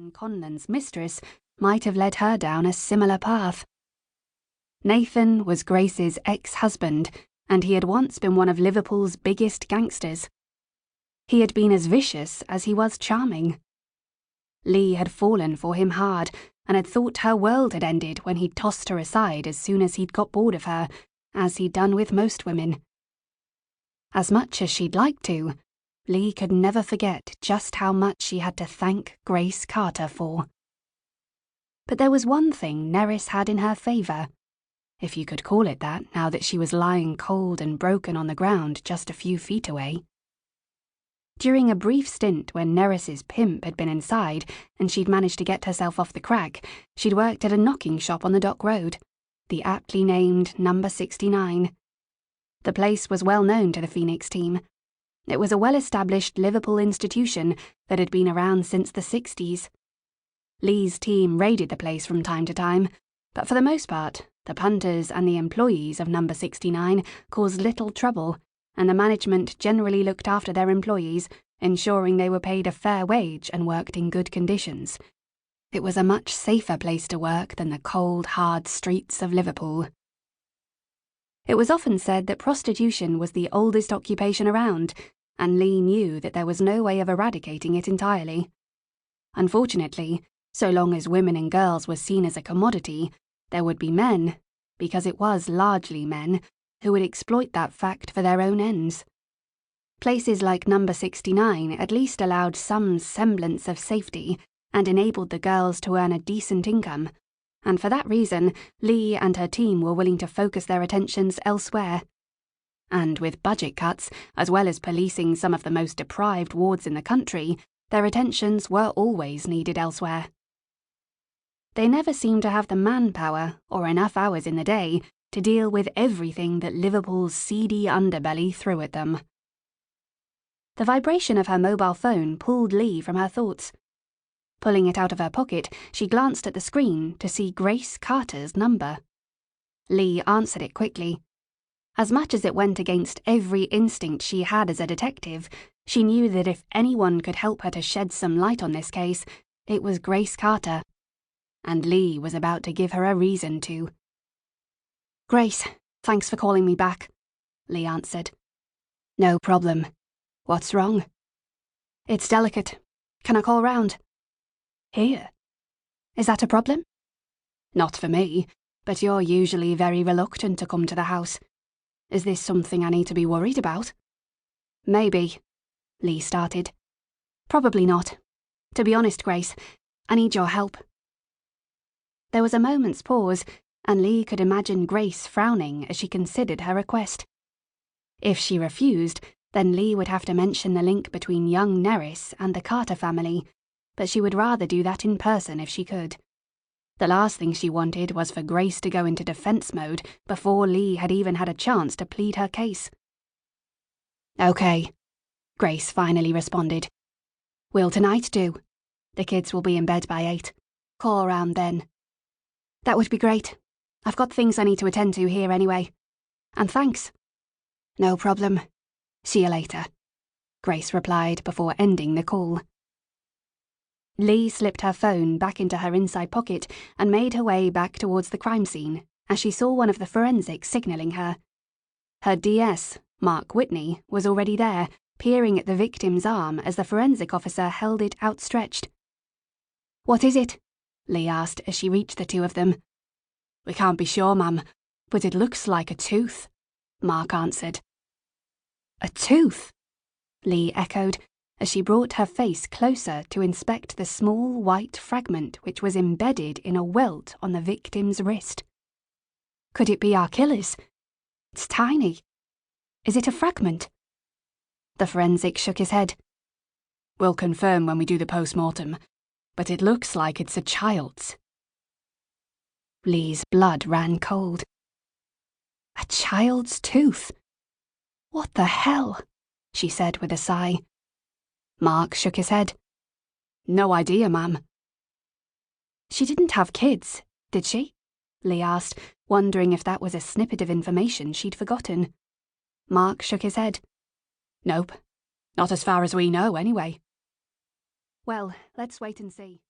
Nathan Conlon's mistress might have led her down a similar path. Nathan was Grace's ex-husband, and he had once been one of Liverpool's biggest gangsters. He had been as vicious as he was charming. Leigh had fallen for him hard, and had thought her world had ended when he'd tossed her aside as soon as he'd got bored of her, as he'd done with most women. As much as she'd like to, Leigh could never forget just how much she had to thank Grace Carter for. But there was one thing Nerys had in her favour, if you could call it that now that she was lying cold and broken on the ground just a few feet away. During a brief stint when Nerys's pimp had been inside and she'd managed to get herself off the crack, she'd worked at a knocking shop on the Dock Road, the aptly named Number 69. The place was well known to the Phoenix team. It was a well-established Liverpool institution that had been around since the 60s. Leigh's team raided the place from time to time, but for the most part, the punters and the employees of Number 69 caused little trouble, and the management generally looked after their employees, ensuring they were paid a fair wage and worked in good conditions. It was a much safer place to work than the cold, hard streets of Liverpool. It was often said that prostitution was the oldest occupation around, and Leigh knew that there was no way of eradicating it entirely. Unfortunately, so long as women and girls were seen as a commodity, there would be men, because it was largely men, who would exploit that fact for their own ends. Places like Number 69 at least allowed some semblance of safety and enabled the girls to earn a decent income, and for that reason, Leigh and her team were willing to focus their attentions elsewhere. And with budget cuts, as well as policing some of the most deprived wards in the country, their attentions were always needed elsewhere. They never seemed to have the manpower or enough hours in the day to deal with everything that Liverpool's seedy underbelly threw at them. The vibration of her mobile phone pulled Leigh from her thoughts. Pulling it out of her pocket, she glanced at the screen to see Grace Carter's number. Leigh answered it quickly. As much as it went against every instinct she had as a detective, she knew that if anyone could help her to shed some light on this case, it was Grace Carter. And Leigh was about to give her a reason to. "Grace, thanks for calling me back," Leigh answered. "No problem. What's wrong?" "It's delicate. Can I call round?" "Here? Is that a problem?" "Not for me, but you're usually very reluctant to come to the house. Is this something I need to be worried about?" "Maybe," Leigh started. "Probably not. To be honest, Grace, I need your help." There was a moment's pause, and Leigh could imagine Grace frowning as she considered her request. If she refused, then Leigh would have to mention the link between young Nerys and the Carter family, but she would rather do that in person if she could. The last thing she wanted was for Grace to go into defense mode before Leigh had even had a chance to plead her case. "Okay," Grace finally responded. "Will tonight do? The kids will be in bed by 8. Call around then." "That would be great. I've got things I need to attend to here anyway. And thanks." "No problem. See you later," Grace replied before ending the call. Leigh slipped her phone back into her inside pocket and made her way back towards the crime scene as she saw one of the forensics signalling her. Her DS, Mark Whitney, was already there, peering at the victim's arm as the forensic officer held it outstretched. "What is it?" Leigh asked as she reached the two of them. "We can't be sure, ma'am, but it looks like a tooth," Mark answered. "A tooth?" Leigh echoed as she brought her face closer to inspect the small white fragment which was embedded in a welt on the victim's wrist. "Could it be our killer's? It's tiny. Is it a fragment?" The forensic shook his head. "We'll confirm when we do the post-mortem, but it looks like it's a child's." Leigh's blood ran cold. "A child's tooth? What the hell?" she said with a sigh. Mark shook his head. "No idea, ma'am." "She didn't have kids, did she?" Leigh asked, wondering if that was a snippet of information she'd forgotten. Mark shook his head. "Nope. Not as far as we know, anyway." "Well, let's wait and see."